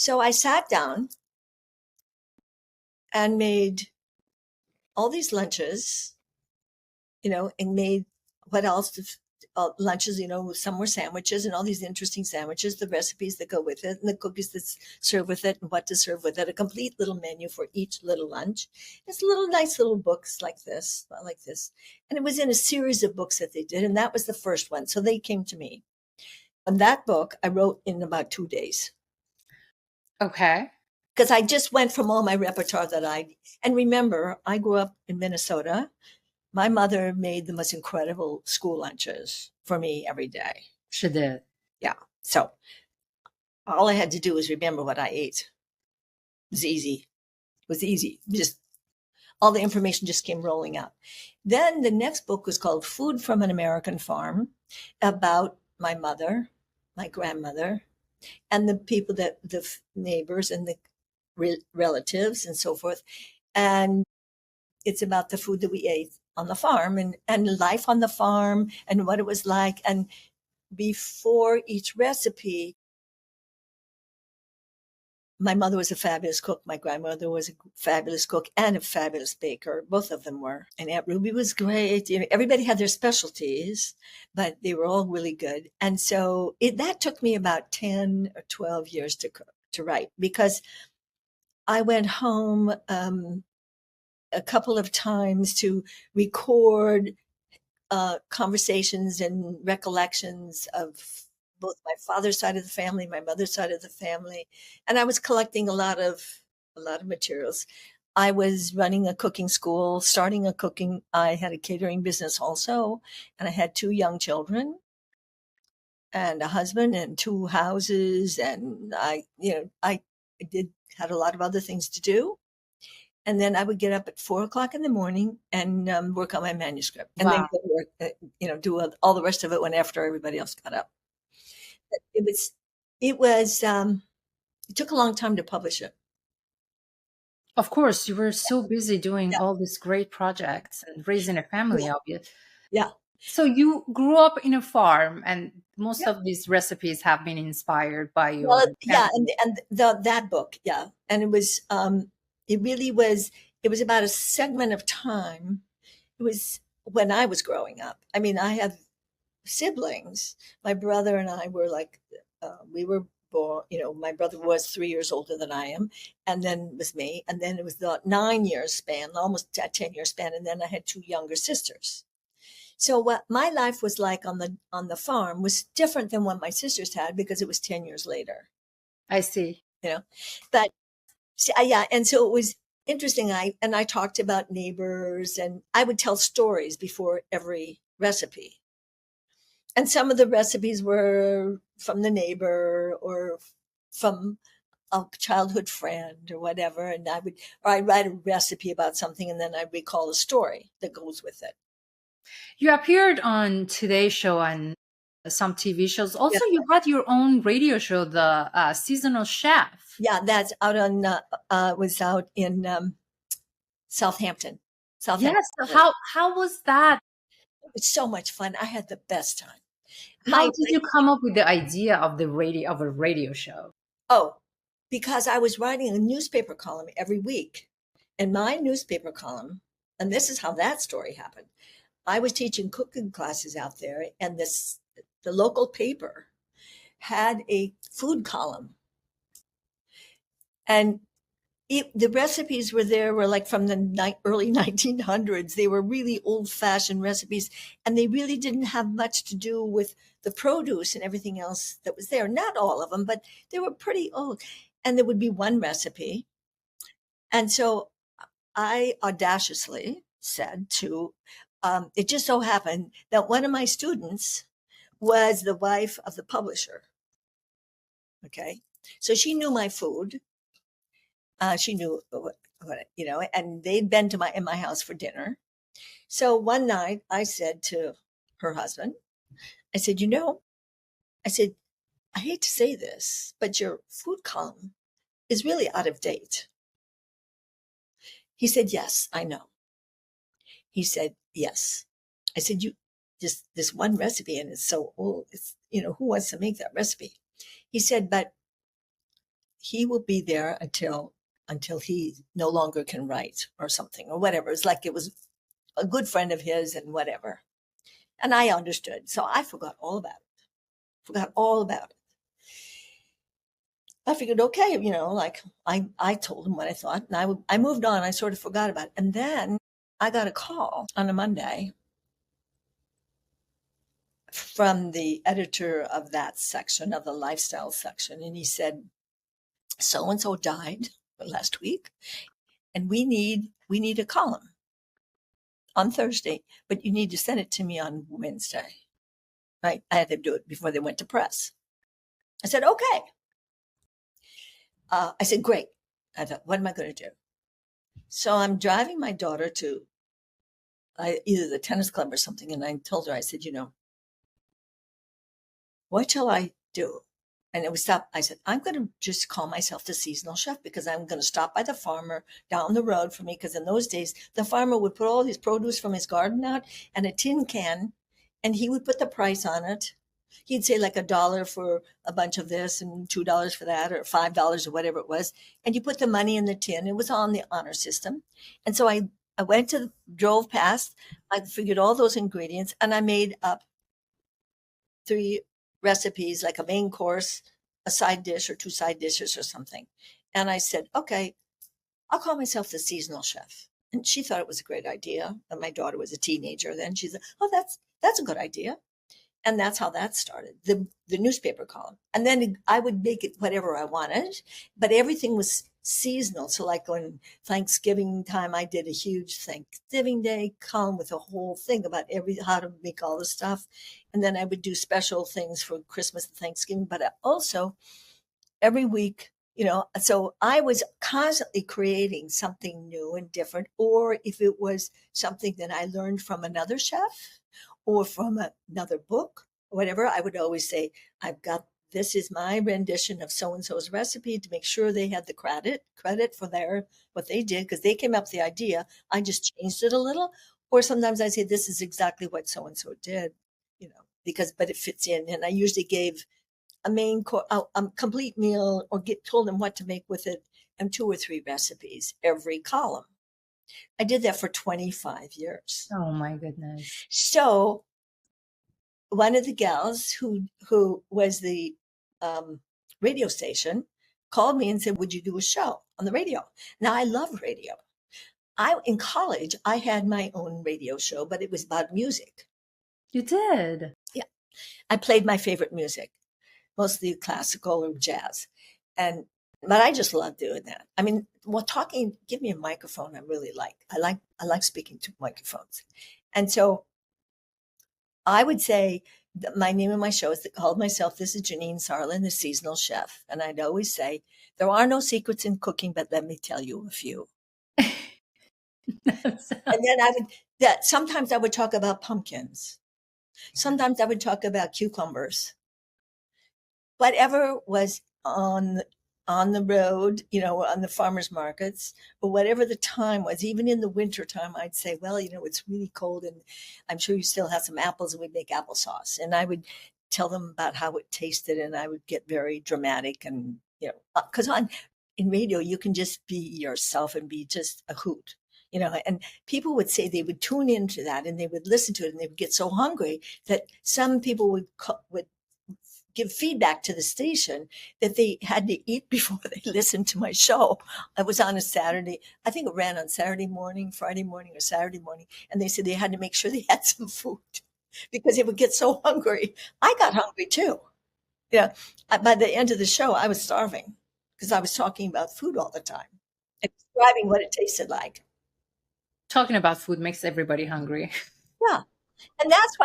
So I sat down and made all these lunches, and made what else? Lunches, some were sandwiches and all these interesting sandwiches, the recipes that go with it, and the cookies that serve with it, and what to serve with it, a complete little menu for each little lunch. It's nice little books like this. And it was in a series of books that they did, and that was the first one. So they came to me. And that book I wrote in about 2 days. Okay. Because I just went from all my repertoire and remember, I grew up in Minnesota. My mother made the most incredible school lunches for me every day. She did. Yeah. So all I had to do was remember what I ate. It was easy. Just all the information just came rolling out. Then the next book was called Food from an American Farm, about my mother, my grandmother, and the people the neighbors and the relatives and so forth. And it's about the food that we ate on the farm and life on the farm and what it was like. And before each recipe, my mother was a fabulous cook. My grandmother was a fabulous cook and a fabulous baker. Both of them were. And Aunt Ruby was great. Everybody had their specialties, but they were all really good. And so that took me about 10 or 12 years to write, because I went home a couple of times to record conversations and recollections of both my father's side of the family, my mother's side of the family, and I was collecting a lot of materials. I was running a cooking school, I had a catering business also, and I had 2 young children and a husband and 2 houses, and I had a lot of other things to do. And then I would get up at 4:00 in the morning and work on my manuscript, and then Wow. go to work, do all the rest of it after everybody else got up. But it took a long time to publish it. Of course, you were so busy doing Yeah, all these great projects and raising a family, yeah, obviously. yeah, So you grew up in a farm, and most yeah. of these recipes have been inspired by Well, your yeah, family. and that book, yeah, and it really was. It was about a segment of time. It was when I was growing up. I mean, I have siblings. My brother and I were we were born, my brother was 3 years older than I am, and then was me. And then it was the 9 year span, almost a 10 year span. And then I had 2 younger sisters. So what my life was like on the farm was different than what my sisters had, because it was 10 years later, I see. but yeah. And so it was interesting. I talked about neighbors, and I would tell stories before every recipe. And some of the recipes were from the neighbor or from a childhood friend or whatever. And I'd write a recipe about something, and then I'd recall a story that goes with it. You appeared on Today's Show and some TV shows. Yeah. Also, you had your own radio show, the Seasonal Chef. Yeah. That's was out in Southampton. Yes. So how was that? It was so much fun. I had the best time. How did you come up with the idea of a radio show? Oh, because I was writing a newspaper column every week. And my newspaper column, and this is how that story happened. I was teaching cooking classes out there, and the local paper had a food column. And the recipes were like from the early 1900s. They were really old-fashioned recipes, and they really didn't have much to do with the produce and everything else that was there. Not all of them, but they were pretty old. And there would be one recipe. And so I audaciously said it just so happened that one of my students was the wife of the publisher. Okay. So she knew my food. She knew what, and they'd been in my house for dinner. So one night I said to her husband, I said, I hate to say this, but your food column is really out of date. He said, yes, I know. He said, yes. I said, you just this one recipe, and it's so old. It's, who wants to make that recipe? He said, but he will be there until he no longer can write or something or whatever. It's like it was a good friend of his and whatever. And I understood. So I forgot all about it. Forgot all about it. I figured, okay, like I told him what I thought, and I moved on. I sort of forgot about it. And then I got a call on a Monday from the editor of that section, of the lifestyle section. And he said, so and so died last week, and we need a column on Thursday, but you need to send it to me on Wednesday. Right? I had to do it before they went to press. I said, okay. I said, great. I thought, what am I going to do? So I'm driving my daughter to either the tennis club or something. And I told her, I said, what shall I do? And it was stop. I said, I'm going to just call myself the seasonal chef because I'm going to stop by the farmer down the road for me. Because in those days, the farmer would put all his produce from his garden out and a tin can, and he would put the price on it. He'd say like $1 for a bunch of this and $2 for that, or $5 or whatever it was. And you put the money in the tin. It was on the honor system. And so I drove past, I figured all those ingredients, and I made up 3 recipes, like a main course, a side dish, or 2 side dishes or something. And I said, okay, I'll call myself the seasonal chef. And she thought it was a great idea. And my daughter was a teenager then. She said, oh, that's a good idea. And that's how that started, the newspaper column. And then I would make it whatever I wanted, but everything was seasonal. So like on Thanksgiving time, I did a huge Thanksgiving Day column with a whole thing about how to make all the stuff. And then I would do special things for Christmas and Thanksgiving, but also every week, so I was constantly creating something new and different. Or if it was something that I learned from another chef or from another book or whatever, I would always say, this is my rendition of so-and-so's recipe, to make sure they had the credit for what they did, because they came up with the idea. I just changed it a little. Or sometimes I say, this is exactly what so-and-so did, but it fits in. And I usually gave a main course, a complete meal, or told them what to make with it, and 2 or 3 recipes every column. I did that for 25 years. Oh my goodness. So one of the gals who was the radio station called me and said, would you do a show on the radio? Now, I love radio. In college, I had my own radio show, but it was about music. You did? Yeah. I played my favorite music, mostly classical or jazz. But I just love doing that. I mean, give me a microphone. I really like. I like speaking to microphones. And so I would say that my name of my show is called myself, this is Janeen A.Sarlin, the seasonal chef. And I'd always say, there are no secrets in cooking, but let me tell you a few. And then sometimes I would talk about pumpkins. Sometimes I would talk about cucumbers. Whatever was on the road, on the farmers markets, or whatever the time was. Even in the winter time, I'd say, well, it's really cold, and I'm sure you still have some apples, and we'd make applesauce. And I would tell them about how it tasted, and I would get very dramatic. And, because in radio, you can just be yourself and be just a hoot. And people would say they would tune into that and they would listen to it, and they would get so hungry that some people would give feedback to the station that they had to eat before they listened to my show. I was on a Saturday. I think it ran on Saturday morning, Friday morning, or Saturday morning. And they said they had to make sure they had some food because they would get so hungry. I got hungry too. By the end of the show, I was starving because I was talking about food all the time and describing what it tasted like. Talking about food makes everybody hungry. Yeah. And that's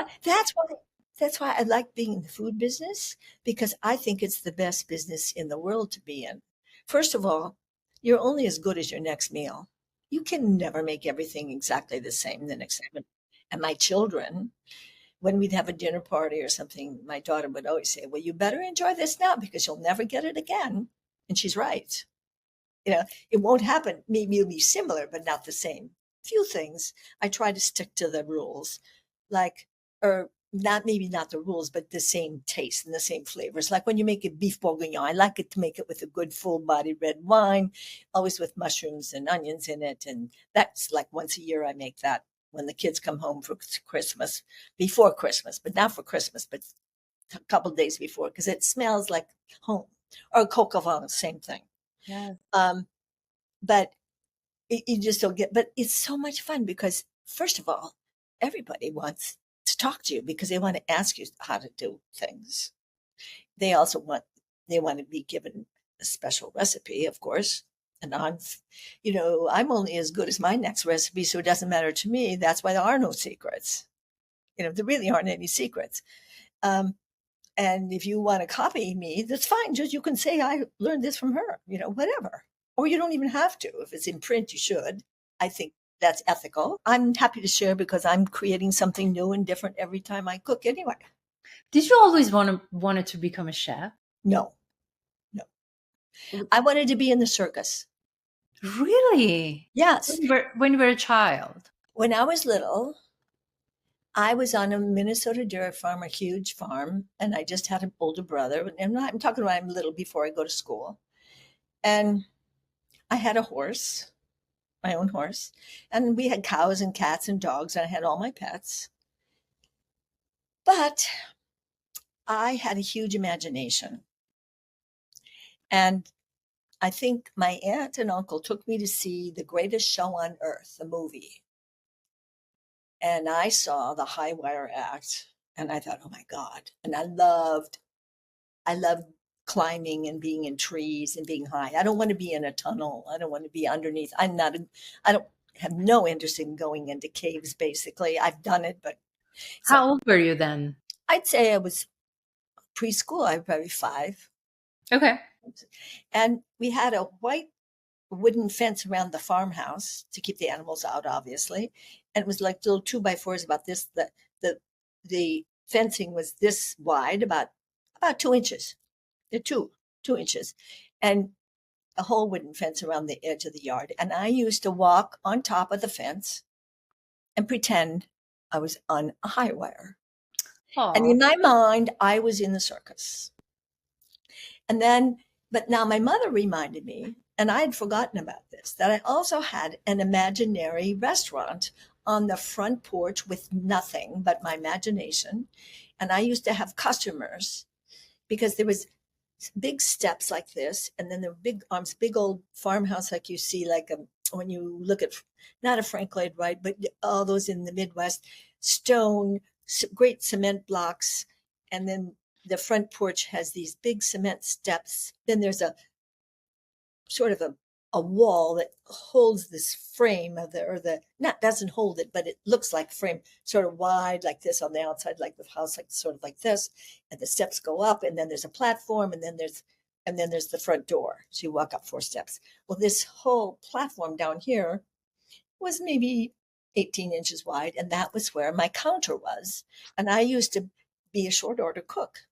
why I like being in the food business, because I think it's the best business in the world to be in. First of all, you're only as good as your next meal. You can never make everything exactly the same the next time. And my children, when we'd have a dinner party or something, my daughter would always say, well, you better enjoy this now because you'll never get it again. And she's right. It won't happen. Maybe it'll be similar, but not the same. Few things I try to stick to the rules, like, or maybe not the rules, but the same taste and the same flavors. Like when you make a beef bourguignon, I like it to make it with a good full-bodied red wine, always with mushrooms and onions in it. And that's like once a year I make that when the kids come home for Christmas, before Christmas, but not for Christmas, but a couple of days before, because it smells like home. Or coq au vin, same thing. Yes. But you just don't get, but it's so much fun because, first of all, everybody wants to talk to you because they want to ask you how to do things. They also want to be given a special recipe, of course. And I'm only as good as my next recipe, so it doesn't matter to me. That's why there are no secrets. There really aren't any secrets. And if you want to copy me, that's fine. Just you can say I learned this from her, whatever. Or you don't even have to. If it's in print, you should. I think that's ethical. I'm happy to share because I'm creating something new and different every time I cook anyway. Did you always wanted to become a chef? No. I wanted to be in the circus. Really? Yes. When you were a child? When I was little, I was on a Minnesota dairy farm, a huge farm, and I just had an older brother. And I'm talking about I'm little before I go to school. And I had a horse, my own horse, and we had cows and cats and dogs, and I had all my pets. But I had a huge imagination. And I think my aunt and uncle took me to see The Greatest Show on Earth, the movie. And I saw the high wire act, and I thought, oh my God. And I loved climbing and being in trees and being high. I don't want to be in a tunnel. I don't want to be underneath. I don't have no interest in going into caves, basically. I've done it, but. How old were you then? I'd say I was preschool. I was probably 5. Okay. And we had a white wooden fence around the farmhouse to keep the animals out, obviously. And it was like little 2x4s about this. The fencing was this wide, about 2 inches. They're 2 inches, and a whole wooden fence around the edge of the yard. And I used to walk on top of the fence and pretend I was on a high wire. Aww. And in my mind, I was in the circus. And then, but now my mother reminded me, and I had forgotten about this, that I also had an imaginary restaurant on the front porch with nothing but my imagination. And I used to have customers because there was big steps like this, and then there were big arms, big old farmhouse like you see, like when you look at, not a Frank Lloyd Wright, but all those in the Midwest, stone, great cement blocks, and then the front porch has these big cement steps. Then there's a sort of a wall that holds this frame of doesn't hold it, but it looks like frame, sort of wide like this on the outside, like the house, like sort of like this. And the steps go up, and then there's a platform, and then there's the front door. So you walk up 4 steps. Well, this whole platform down here was maybe 18 inches wide, and that was where my counter was. And I used to be a short order cook,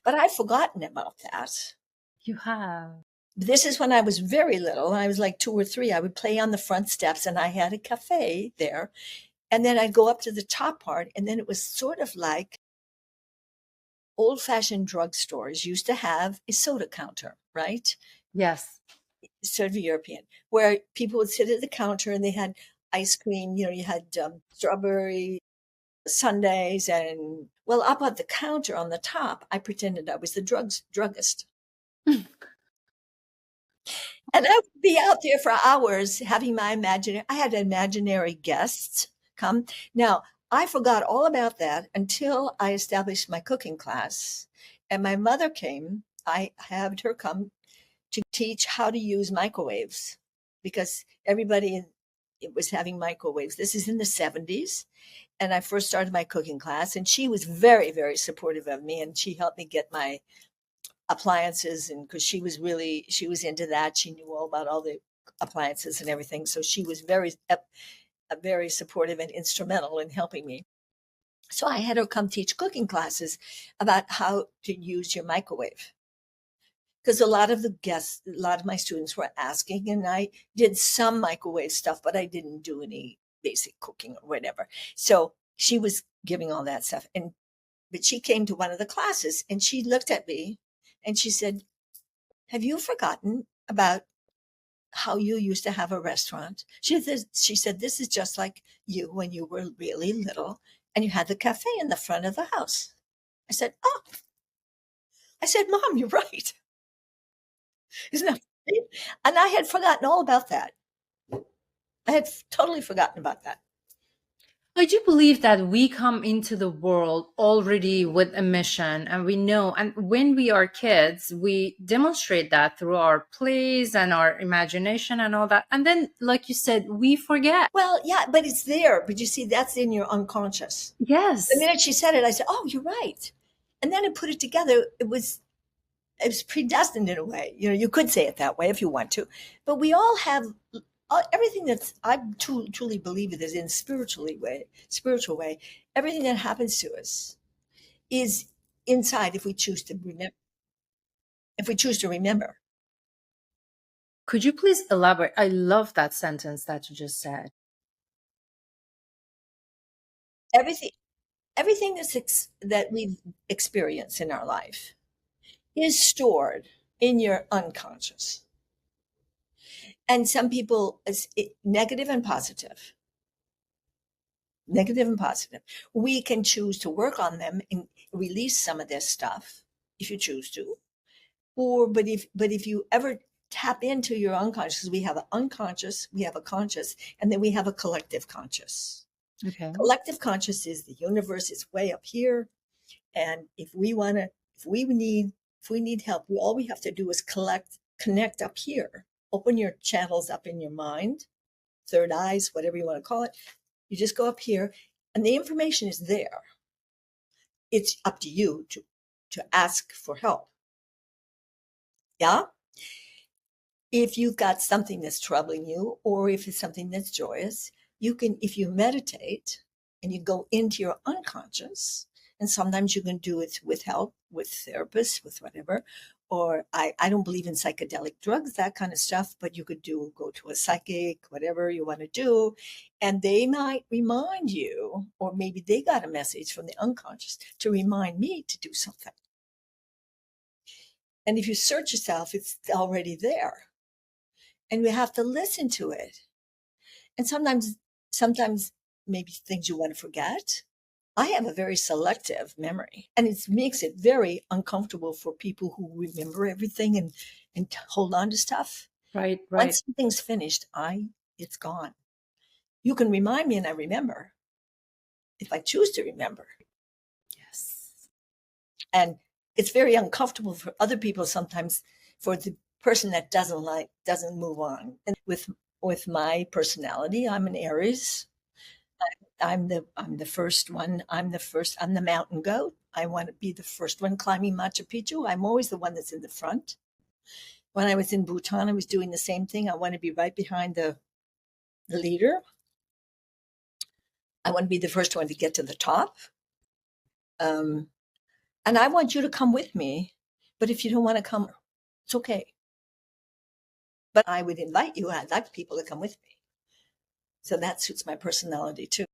but I've forgotten about that. You have. This is when I was very little. I was like 2 or 3. I would play on the front steps, and I had a cafe there. And then I'd go up to the top part, and then it was sort of like old-fashioned drugstores used to have a soda counter, right? Yes. Sort of European, where people would sit at the counter and they had ice cream. You had strawberry sundaes, and well, up at the counter on the top, I pretended I was the druggist. And I would be out there for hours having I had imaginary guests come. Now, I forgot all about that until I established my cooking class. And my mother came. I had her come to teach how to use microwaves because everybody was having microwaves. This is in the 70s. And I first started my cooking class, and she was very, very supportive of me. And she helped me get my appliances, and because she was into that. She knew all about all the appliances and everything. So she was very supportive and instrumental in helping me. So I had her come teach cooking classes about how to use your microwave. Because a lot of my students were asking, and I did some microwave stuff, but I didn't do any basic cooking or whatever. So she was giving all that stuff. And but she came to one of the classes and she looked at me and she said, "Have you forgotten about how you used to have a restaurant?" She said, "This is just like you when you were really little and you had the cafe in the front of the house." I said, "Oh," I said, "Mom, you're right." Isn't that funny? And I had forgotten all about that. I had totally forgotten about that. I do believe that we come into the world already with a mission, and we know, and when we are kids, we demonstrate that through our plays and our imagination and all that. And then, like you said, we forget. Well, yeah, but it's there. But you see, that's in your unconscious. The Yes. minute she said it, I said, "Oh, you're right." And then I put it together. It was predestined in a way. You could say it that way if you want to, but we all have everything that's I truly believe it is in spiritual way. Everything that happens to us is inside if we choose to remember. If we choose to remember Could you please elaborate? I love that sentence that you just said. everything, everything that we've experienced in our life is stored in your unconscious. And some people, negative and positive. Negative and positive. We can choose to work on them and release some of this stuff if you choose to. But if you ever tap into your unconscious, we have an unconscious, we have a conscious, and then we have a collective conscious. Okay. Collective conscious is the universe is way up here. And if we need help, all we have to do is connect up here. Open your channels up in your mind, third eyes, whatever you want to call it. You just go up here and the information is there. It's up to you to ask for help. Yeah? If you've got something that's troubling you, or if it's something that's joyous, you can, if you meditate and you go into your unconscious, and sometimes you can do it with help, with therapists, with whatever, or I don't believe in psychedelic drugs, that kind of stuff, but you could go to a psychic, whatever you want to do, and they might remind you, or maybe they got a message from the unconscious to remind me to do something. And if you search yourself, it's already there. And we have to listen to it. And sometimes maybe things you want to forget. I have a very selective memory, and it makes it very uncomfortable for people who remember everything and hold on to stuff. Right, right. Once something's finished, it's gone. You can remind me and I remember if I choose to remember. Yes. And it's very uncomfortable for other people sometimes, for the person that doesn't move on. And with my personality, I'm an Aries. I'm the first one. I'm the mountain goat. I want to be the first one climbing Machu Picchu. I'm always the one that's in the front. When I was in Bhutan, I was doing the same thing. I want to be right behind the leader. I want to be the first one to get to the top. And I want you to come with me. But if you don't want to come, it's okay. But I would invite you. I'd like people to come with me. So that suits my personality too.